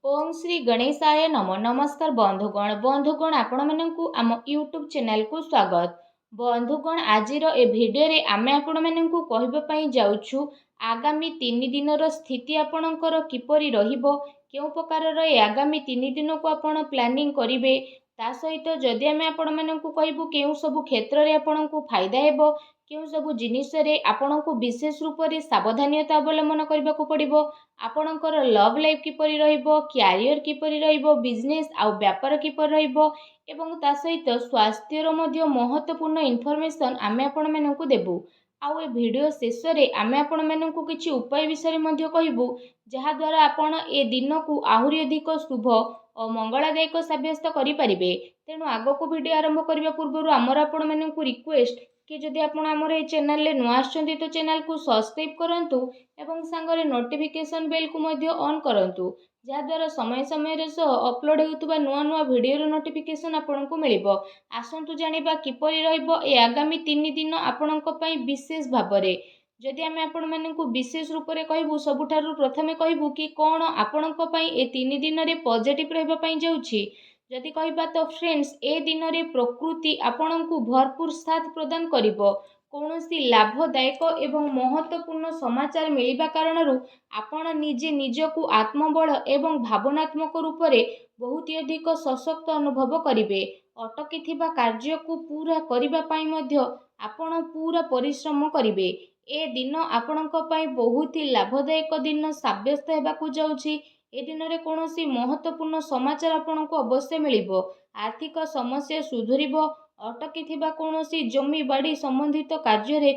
ओम श्री गणेशाय नम नमस्कार बंधुगण आपण मानकु आम यूट्यूब चैनल को स्वागत। बंधुगण आजिर ए भिडियो रे आमे आपण मानकु कहबा पई जाउछु आगामी 3 दिनर स्थिति आपणकर किपरि रहिबो, केउ प्रकार ए आगामी 3 दिन को आपण प्लानिंग करिवे, ता सहित जदि आमे आपण मानकु कहबु केउ सब क्षेत्र रे आपणकु फायदा हेबो, केउ सब जिनिस रे आपणकु विशेष रूप रे सावधानता अवलंबन करबाकू पड़िबो, आपणकर लव लाइफ किपरि रहिबो, क्यारियर किपरि रहिबो, बिजनेस आउ व्यापार किपरि रहिबो एवं ता सहित स्वास्थ्यर मध्य महत्वपूर्ण इनफॉरमेशन आमे आपण मानकु देबु। आउ ए वीडियो शेष रे आमे आपण मानकु किछि उपाय विषय मध्य कहिबु, जहा द्वारा आपण ए दिन को आहुरी अधिक शुभ और मंगलदायक सब्यस्त करि परिबे। तेणु आगो को वीडियो आरंभ करबा पूर्व आमर आपण मानकु रिक्वेस्ट कि जदि आपण आमर ए चैनल ले नुआ आछंती तो चैनल को सब्सक्राइब करंतु एवं सांगरे नोटिफिकेशन बेल को मध्य ऑन करंतु, जहा द्वारा समय समय रे सो अपलोड हेउतबा नुआ नुआ वीडियो रो नोटिफिकेशन आपनकु मिलिबो। आसंतु जानिबा किपरि रहइबो ए आगामी 3 दिन आपनक पई विशेष भाबरे। जदि आमे आपण मानकु विशेष रूप रे कहबु, सबुठारु प्रथमे कहबु कि कोन आपनक पई ए 3 दिन रे पॉजिटिव रहबा पई जाउछि। जदि कहबा तो फ्रेंड्स, ए दिन रे प्रकृति आपनकु भरपूर साथ प्रदान करिबो। कौनसी लाभदायक एवं महत्वपूर्ण समाचार मिलिबा कारणरू आपण निजे निजकु आत्मबल एवं भावनात्मक रूप से बहुत अधिक सशक्त अनुभव करिवे। अटकी थिबा कार्य को पूरा करिबा पई मध्य आपण पूरा परिश्रम करिवे। ए दिन आपणक पई बहुत ही लाभदायक दिन साब्यस्त हेबाकू जाउछि। ए दिन रे कौनसी महत्वपूर्ण समाचार आपणको अवश्य मिलिबो। आर्थिक समस्या सुधुरिबो। अटकी थिबा कौनसी जमी बाड़ी संबंधित कार्य रे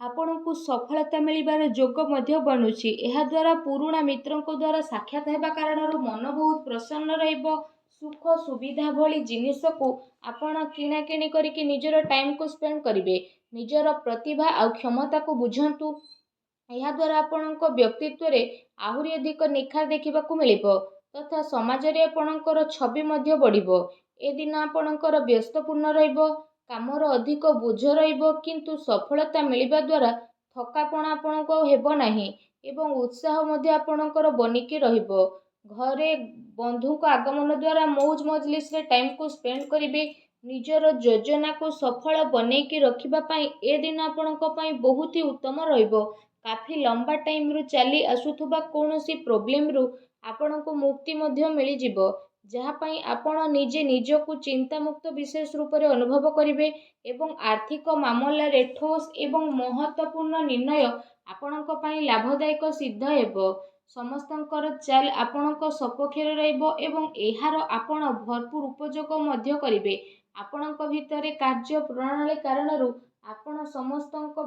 आपणको सफलता मिलिबार जोग मध्य बनुछि। एहा द्वारा पुराणा मित्रंको द्वारा साक्षात हेबा कारणरू मन बहुत प्रसन्न रहिबो। सुख सुविधा भली जिनिस को आपण किणा किणी करिके निजर टाइम को स्पेंड करिवे। निजर प्रतिभा आ क्षमता को बुझंतु। एहा द्वारा आपणको व्यक्तित्व रे आहुरी अधिक निखार देखिबाकू मिलिबो तथा समाज रे आपणकर छवि मध्य बढ़िबो। ए दिन आपणकर व्यस्तपूर्ण रहिबो, कामर अधिक बोझ रहिबो, किंतु सफलता मिलिबा द्वारा थकापण आपणको हेबो नाही एवं उत्साह मध्य आपणकर बनिकी रहिबो। घरे बंधु को आगमन द्वारा मौज मजलिस रे टाइम को स्पेंड करिवे। निजर योजना को सफल बनेकी रखिबा पई ए दिन आपणको पई बहुत ही उत्तम रहिबो। काफी लंबा टाइम रु चली आसुथुबा कौनसी प्रॉब्लम रु आपणको मुक्ति मध्य मिली जिवो, जहा पई आपण निजे निजकु चिंता मुक्त विशेष रूप रे अनुभव करिवे एवं आर्थिक मामला रे ठोस एवं महत्वपूर्ण निर्णय आपणक पई लाभदायक सिद्ध हेबो। समस्तंकर चाल आपणक सपक्षरे रहइबो एवं एहार आपण भरपूर उपयोग मध्य करिवे। आपणक भितरे कार्य प्रणाली कारणरू आपण समस्तंक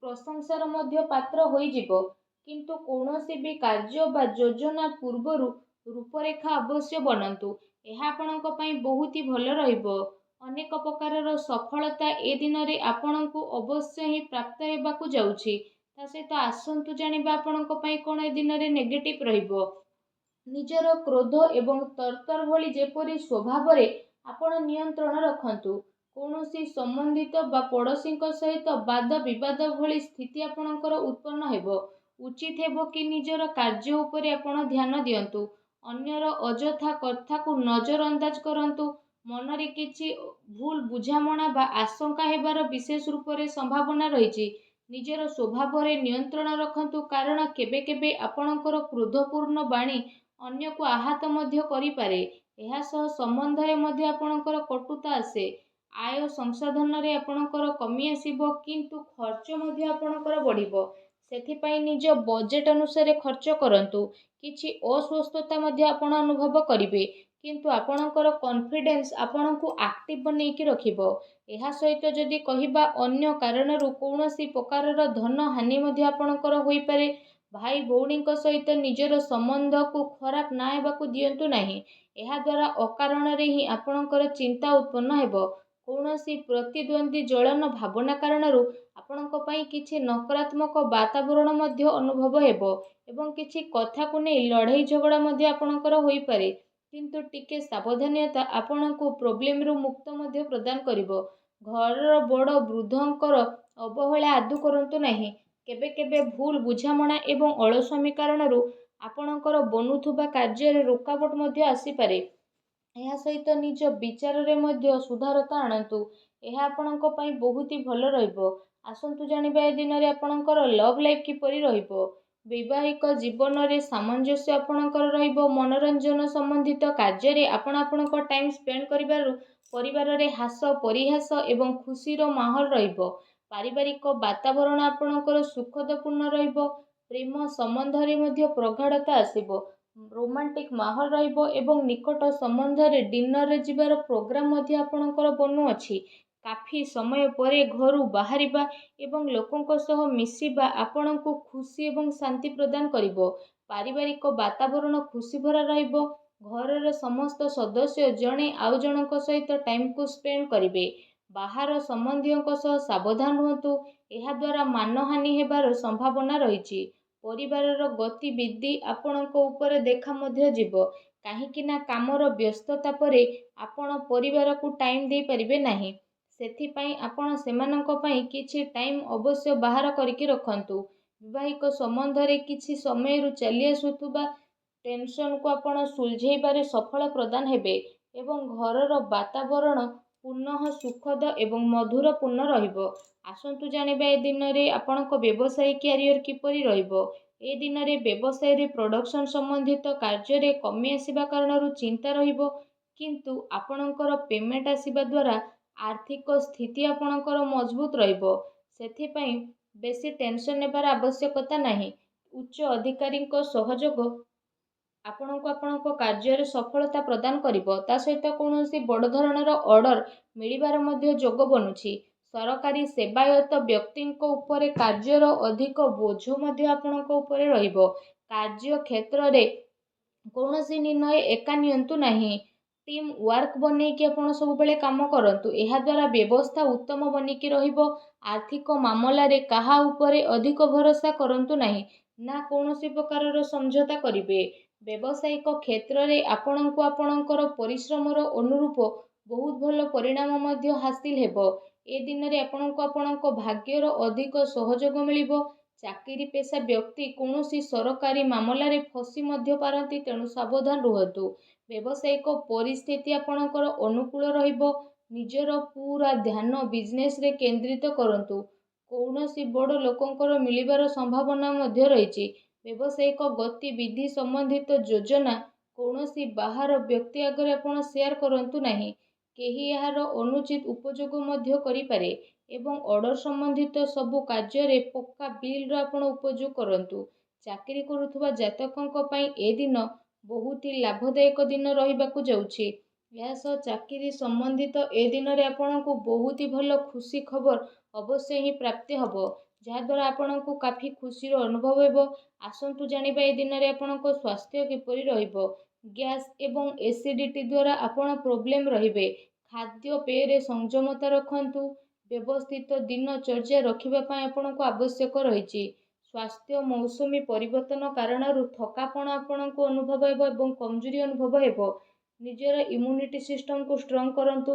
प्रशंसार मध्य पात्र होई जिवो, किंतु कौनसी भी कार्य बा योजना पूर्वरु रूपरेखा अवश्य बनंतु। एहा आपणक पई बहुत ही भल रहिबो। अनेक प्रकारर सफलता ए दिन रे आपणकु अवश्य ही प्राप्त हेबाकू जाउछि। ता सहित आसंतु जानिबा आपणक पई कोन ए दिन रे नेगेटिव रहिबो। निजर क्रोध एवं तरतर भली जेपरि स्वभाव रे आपण नियंत्रण रखंतु। कौनसी संबंधित बा पड़ोसी सहित वाद विवाद भली स्थिति आपणकर उत्पन्न हेबो। उचित हेबो कि निजर कार्य उपरे आपण ध्यान दियंतु। अन्यर अजथा कथा को नजर अंदाज करंतु। मन रे किछि भूल बुझामणा बा आशंका हेबार विशेष रूप रे संभावना रहिछि। निजर स्वभाव रे नियंत्रण रखंतु, कारण केबे केबे आपणकर क्रोधपूर्ण बाणी अन्य को आहत मध्य करि पारे। एहा सह संबंध रे मध्य आपणकर कटुता आसे। आय संसाधन रे आपणकर कमी आसीबो, किंतु खर्च मध्य आपणकर बढ़िबो। सेथिपाई निज बजेट अनुसार खर्च करंतु। किछि अस्वस्थता मध्य आपण अनुभव करिवे, किंतु आपणकर कॉन्फिडेंस आपणकु एक्टिव बनेकी रखिबो। एहा सहित जदि कहिबा अन्य कारणरू कौनसी प्रकारर धन हानि मध्य आपणकर होई पारे। भाई भौणी सहित निजर संबंध को खराब ना हेबाकू दियंतु नाही। एहा द्वारा अकारण रे ही आपणकर चिंता उत्पन्न हेबो। कौनसी प्रतिद्वंदी जलन भावना कारणरू आपणक पई किछि नकारात्मक वातावरण मध्य अनुभव हेबो एवं किछि कथा को नै लड़ाई झगड़ा मध्य आपणकर होई पारे, किंतु टिके सावधानता आपणको प्रॉब्लम रु मुक्त मध्य प्रदान करिवो। घर बड़ वृद्धंकर अवहेला आदु करंतु नाही। केबे केबे भूल बुझामणा एवं अलस्वामी कारणरू ଆପଣଙ୍କର ବନୁଥିବା କାର୍ଯ୍ୟରେ ରୋକାବଟ ମଧ୍ୟ ଆସିପାରେ। ଏହା ସହିତ ନିଜ ବିଚାରରେ ମଧ୍ୟ ସୁଧାରତା ଆଣନ୍ତୁ। ଏହା ଆପଣଙ୍କ ପାଇଁ ବହୁତ ହି ଭଲ ରହିବ। ଆସନ୍ତୁ ଜାଣିବା ଏ ଦିନରେ ଆପଣଙ୍କର ଲଭ୍ ଲାଇଫ୍ କିପରି ରହିବ। ବୈବାହିକ ଜୀବନରେ ସାମଞ୍ଜସ୍ୟ ଆପଣଙ୍କର ରହିବ। ମନୋରଞ୍ଜନ ସମ୍ବନ୍ଧିତ କାର୍ଯ୍ୟରେ ଆପଣ ଆପଣଙ୍କ ଟାଇମ୍ ସ୍ପେଣ୍ଡ କରିବାରୁ ପରିବାରରେ ହାସ ପରିହାସ ଏବଂ ଖୁସିର ମାହୋଲ ରହିବ। ପାରିବାରିକ ବାତାବରଣ ଆପଣଙ୍କର ସୁଖଦପୂର୍ଣ୍ଣ ରହିବ। ପ୍ରେମ ସମ୍ବନ୍ଧରେ ମଧ୍ୟ ପ୍ରଗାଢ଼ତା ଆସିବ। ରୋମାଣ୍ଟିକ ମାହୋଲ ରହିବ ଏବଂ ନିକଟ ସମ୍ବନ୍ଧରେ ଡିନରରେ ଯିବାର ପ୍ରୋଗ୍ରାମ ମଧ୍ୟ ଆପଣଙ୍କର ବନୁଅଛି। କାଫି ସମୟ ପରେ ଘରୁ ବାହାରିବା ଏବଂ ଲୋକଙ୍କ ସହ ମିଶିବା ଆପଣଙ୍କୁ ଖୁସି ଏବଂ ଶାନ୍ତି ପ୍ରଦାନ କରିବ। ପାରିବାରିକ ବାତାବରଣ ଖୁସି ଭରା ରହିବ। ଘରର ସମସ୍ତ ସଦସ୍ୟ ଜଣେ ଆଉ ଜଣଙ୍କ ସହିତ ଟାଇମକୁ ସ୍ପେଣ୍ଡ କରିବେ। ବାହାର ସମ୍ବନ୍ଧୀୟଙ୍କ ସହ ସାବଧାନ ରୁହନ୍ତୁ। ଏହାଦ୍ୱାରା ମାନହାନି ହେବାର ସମ୍ଭାବନା ରହିଛି। ପରିବାରର ଗତିବିଧି ଆପଣଙ୍କ ଉପରେ ଦେଖା ମଧ୍ୟ ଯିବ। କାହିଁକି ନା କାମର ବ୍ୟସ୍ତତା ପରେ ଆପଣ ପରିବାରକୁ ଟାଇମ୍ ଦେଇପାରିବେ ନାହିଁ। ସେଥିପାଇଁ ଆପଣ ସେମାନଙ୍କ ପାଇଁ କିଛି ଟାଇମ୍ ଅବଶ୍ୟ ବାହାର କରିକି ରଖନ୍ତୁ। ବୈବାହିକ ସମ୍ବନ୍ଧରେ କିଛି ସମୟରୁ ଚାଲି ଆସୁଥିବା ଟେନସନକୁ ଆପଣ ସୁଲଝେଇବାରେ ସଫଳ ପ୍ରଦାନ ହେବେ ଏବଂ ଘରର ବାତାବରଣ ପୁନଃ ସୁଖଦ ଏବଂ ମଧୁରପୂର୍ଣ୍ଣ ରହିବ। ଆସନ୍ତୁ ଜାଣିବା ଏ ଦିନରେ ଆପଣଙ୍କ ବ୍ୟବସାୟିକ କ୍ୟାରିୟର କିପରି ରହିବ। ଏ ଦିନରେ ବ୍ୟବସାୟରେ ପ୍ରଡକ୍ସନ ସମ୍ବନ୍ଧିତ କାର୍ଯ୍ୟରେ କମି ଆସିବା କାରଣରୁ ଚିନ୍ତା ରହିବ, କିନ୍ତୁ ଆପଣଙ୍କର ପେମେଣ୍ଟ ଆସିବା ଦ୍ୱାରା ଆର୍ଥିକ ସ୍ଥିତି ଆପଣଙ୍କର ମଜବୁତ ରହିବ। ସେଥିପାଇଁ ବେଶୀ ଟେନସନ ନେବାର ଆବଶ୍ୟକତା ନାହିଁ। ଉଚ୍ଚ ଅଧିକାରୀଙ୍କ ସହଯୋଗ ଆପଣଙ୍କୁ ଆପଣଙ୍କ କାର୍ଯ୍ୟରେ ସଫଳତା ପ୍ରଦାନ କରିବ। ତା ସହିତ କୌଣସି ବଡ଼ ଧରଣର ଅର୍ଡର ମିଳିବାର ମଧ୍ୟ ଯୋଗ ବନୁଛି। ସରକାରୀ ସେବାୟତ ବ୍ୟକ୍ତିଙ୍କ ଉପରେ କାର୍ଯ୍ୟର ଅଧିକ ବୋଝ ମଧ୍ୟ ଆପଣଙ୍କ ଉପରେ ରହିବ। କାର୍ଯ୍ୟ କ୍ଷେତ୍ରରେ କୌଣସି ନିର୍ଣ୍ଣୟ ଏକା ନିଅନ୍ତୁ ନାହିଁ। ଟିମ୍ ୱାର୍କ ବନେଇକି ଆପଣ ସବୁବେଳେ କାମ କରନ୍ତୁ। ଏହାଦ୍ୱାରା ବ୍ୟବସ୍ଥା ଉତ୍ତମ ବନିକି ରହିବ। ଆର୍ଥିକ ମାମଲାରେ କାହା ଉପରେ ଅଧିକ ଭରସା କରନ୍ତୁ ନାହିଁ, ନା କୌଣସି ପ୍ରକାରର ସମଝୋତା କରିବେ। ବ୍ୟବସାୟିକ କ୍ଷେତ୍ରରେ ଆପଣଙ୍କୁ ଆପଣଙ୍କର ପରିଶ୍ରମର ଅନୁରୂପ ବହୁତ ଭଲ ପରିଣାମ ମଧ୍ୟ ହାସିଲ ହେବ। ଏ ଦିନରେ ଆପଣଙ୍କୁ ଆପଣଙ୍କ ଭାଗ୍ୟର ଅଧିକ ସହଯୋଗ ମିଳିବ। ଚାକିରି ପେଶା ବ୍ୟକ୍ତି କୌଣସି ସରକାରୀ ମାମଲାରେ ଫସି ମଧ୍ୟ ପାରନ୍ତି, ତେଣୁ ସାବଧାନ ରୁହନ୍ତୁ। ବ୍ୟବସାୟିକ ପରିସ୍ଥିତି ଆପଣଙ୍କର ଅନୁକୂଳ ରହିବ। ନିଜର ପୁରା ଧ୍ୟାନ ବିଜନେସରେ କେନ୍ଦ୍ରିତ କରନ୍ତୁ। କୌଣସି ବଡ଼ ଲୋକଙ୍କର ମିଳିବାର ସମ୍ଭାବନା ମଧ୍ୟ ରହିଛି। ବ୍ୟବସାୟିକ ଗତିବିଧି ସମ୍ବନ୍ଧିତ ଯୋଜନା କୌଣସି ବାହାର ବ୍ୟକ୍ତି ଆଗରେ ଆପଣ ସେୟାର କରନ୍ତୁ ନାହିଁ। କେହି ଏହାର ଅନୁଚିତ ଉପଯୋଗ ମଧ୍ୟ କରିପାରେ ଏବଂ ଅର୍ଡର ସମ୍ବନ୍ଧିତ ସବୁ କାର୍ଯ୍ୟରେ ପକ୍କା ବିଲ୍ର ଆପଣ ଉପଯୋଗ କରନ୍ତୁ। ଚାକିରି କରୁଥିବା ଜାତକଙ୍କ ପାଇଁ ଏ ଦିନ ବହୁତ ହି ଲାଭଦାୟକ ଦିନ ରହିବାକୁ ଯାଉଛି। ଏହା ସହ ଚାକିରି ସମ୍ବନ୍ଧିତ ଏ ଦିନରେ ଆପଣଙ୍କୁ ବହୁତ ହି ଭଲ ଖୁସି ଖବର ଅବଶ୍ୟ ହିଁ ପ୍ରାପ୍ତି ହେବ, ଯାହାଦ୍ୱାରା ଆପଣଙ୍କୁ କାଫି ଖୁସିର ଅନୁଭବ ହେବ। ଆସନ୍ତୁ ଜାଣିବା ଏ ଦିନରେ ଆପଣଙ୍କ ସ୍ୱାସ୍ଥ୍ୟ କିପରି ରହିବ। ଗ୍ୟାସ୍ ଏବଂ ଏସିଡିଟି ଦ୍ୱାରା ଆପଣ ପ୍ରୋବ୍ଲେମ ରହିବେ। ଖାଦ୍ୟପେୟରେ ସଂଯମତା ରଖନ୍ତୁ। ବ୍ୟବସ୍ଥିତ ଦିନଚର୍ଯ୍ୟା ରଖିବା ପାଇଁ ଆପଣଙ୍କୁ ଆବଶ୍ୟକ ରହିଛି। ସ୍ୱାସ୍ଥ୍ୟ ମୌସୁମୀ ପରିବର୍ତ୍ତନ କାରଣରୁ ଥକାପଣ ଆପଣଙ୍କୁ ଅନୁଭବ ହେବ ଏବଂ କମଜୋରି ଅନୁଭବ ହେବ। ନିଜର ଇମ୍ୟୁନିଟି ସିଷ୍ଟମକୁ ଷ୍ଟ୍ରଙ୍ଗ କରନ୍ତୁ।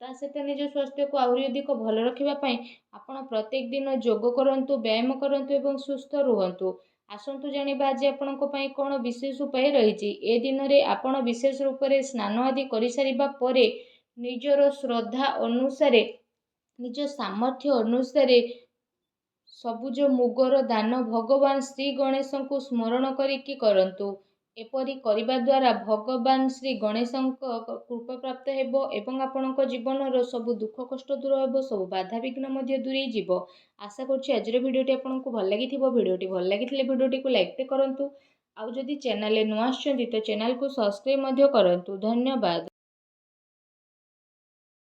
ତା ସହିତ ନିଜ ସ୍ୱାସ୍ଥ୍ୟକୁ ଆହୁରି ଅଧିକ ଭଲ ରଖିବା ପାଇଁ ଆପଣ ପ୍ରତ୍ୟେକ ଦିନ ଯୋଗ କରନ୍ତୁ, ବ୍ୟାୟାମ କରନ୍ତୁ ଏବଂ ସୁସ୍ଥ ରୁହନ୍ତୁ। ଆସନ୍ତୁ ଜାଣିବା ଆଜି ଆପଣଙ୍କ ପାଇଁ କ'ଣ ବିଶେଷ ଉପାୟ ରହିଛି। ଏ ଦିନରେ ଆପଣ ବିଶେଷ ରୂପରେ ସ୍ନାନ ଆଦି କରିସାରିବା ପରେ ନିଜର ଶ୍ରଦ୍ଧା ଅନୁସାରେ, ନିଜ ସାମର୍ଥ୍ୟ ଅନୁସାରେ ସବୁଜ ମୁଗର ଦାନ ଭଗବାନ ଶ୍ରୀ ଗଣେଶଙ୍କୁ ସ୍ମରଣ କରିକି କରନ୍ତୁ। ଏପରି କରିବା ଦ୍ୱାରା ଭଗବାନ ଶ୍ରୀ ଗଣେଶଙ୍କ କୃପା ପ୍ରାପ୍ତ ହେବ ଏବଂ ଆପଣଙ୍କ ଜୀବନର ସବୁ ଦୁଃଖ କଷ୍ଟ ଦୂର ହେବ, ସବୁ ବାଧାବିଘ୍ନ ମଧ୍ୟ ଦୂରେଇ ଯିବ। ଆଶା କରୁଛି ଆଜିର ଭିଡ଼ିଓଟି ଆପଣଙ୍କୁ ଭଲ ଲାଗିଥିବ। ଭିଡ଼ିଓଟି ଭଲ ଲାଗିଥିଲେ ଭିଡ଼ିଓଟିକୁ ଲାଇକ୍ କରନ୍ତୁ। ଆଉ ଯଦି ଚ୍ୟାନେଲରେ ନୂଆ ଆସିଛନ୍ତି ତ ଚ୍ୟାନେଲକୁ ସବସ୍କ୍ରାଇବ୍ ମଧ୍ୟ କରନ୍ତୁ। ଧନ୍ୟବାଦ।